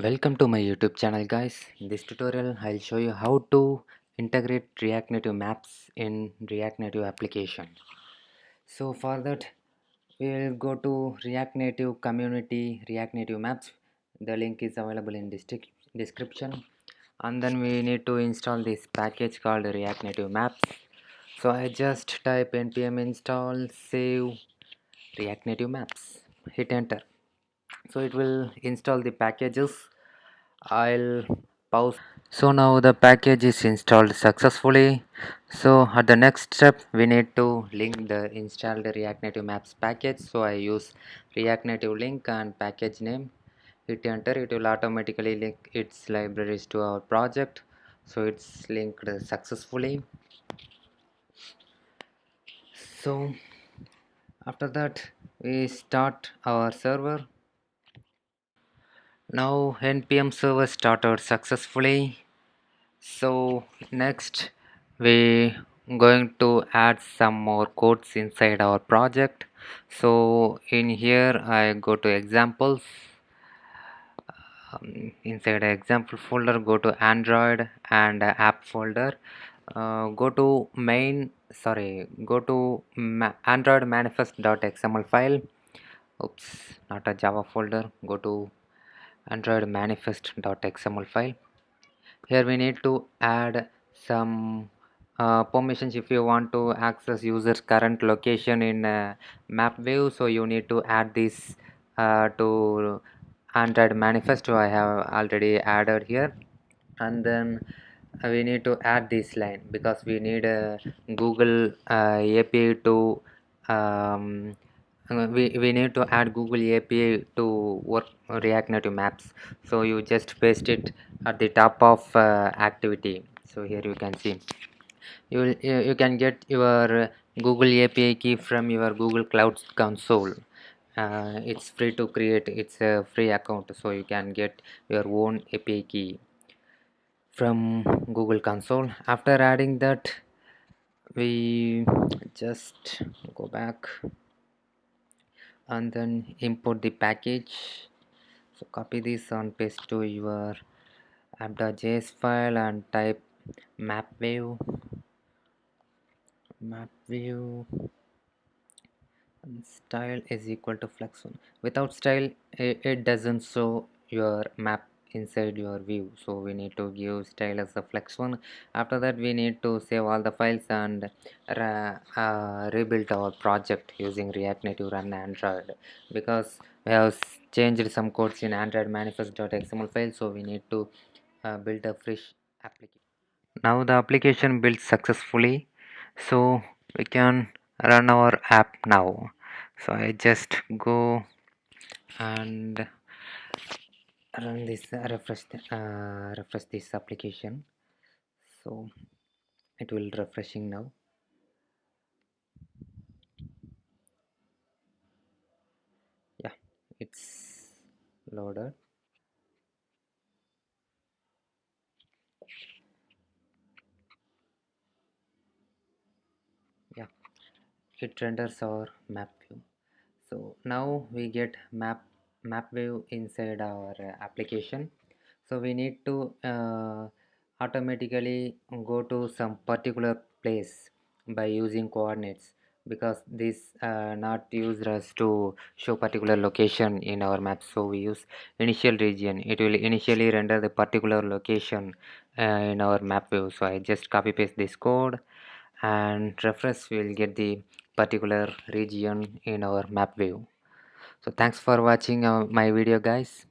Welcome to my YouTube channel, guys. In this tutorial I'll show you how to integrate React Native maps in React Native application. So for that we'll go to React Native community React Native maps. The link is available in description, and then we need to install this package called React Native maps. So I just type npm install save React Native maps, hit enter. So it will install the packages. I'll pause. So now the package is installed successfully. So at the next step we need to link the installed React Native Maps package. So I use React Native link and package name. Hit enter. It will automatically link its libraries to our project. So it's linked successfully. So after that we start our server. Now npm server started successfully. So next we going to add some more codes inside our project. So in here I go to examples. Inside example folder go to Android and app folder. Go to Android manifest.xml file. Oops, not a Java folder. Go to Android manifest.xml file. Here we need to add some permissions. If you want to access user's current location in map view, so you need to add this to Android manifest. So I have already added here. And then we need to add this line because we need a Google API to we need to add Google API to work React Native maps. So you just paste it at the top of activity. So here you can see you can get your Google API key from your Google Cloud Console. It's free to create. It's a free account, so you can get your own API key from Google Console. After adding that, we just go back and then import the package. So copy this and paste to your app.js file and type map view and style is equal to flex1. Without style it doesn't show your map inside your view, so we need to give style as a flex1. After that we need to save all the files and rebuild our project using React Native Run Android, because we have changed some codes in Android manifest.xml file, so we need to build a fresh application. Now the application built successfully, so we can run our app now. So I just go and run this refresh this application. So it will refreshing now. Yeah, it's loaded. Yeah, it renders our map view. So now we get map view inside our application. So we need to automatically go to some particular place by using coordinates, because this not used us to show particular location in our map. So we use initial region. It will initially render the particular location in our map view. So I just copy paste this code and refresh, we will get the particular region in our map view. So thanks for watching my video, guys.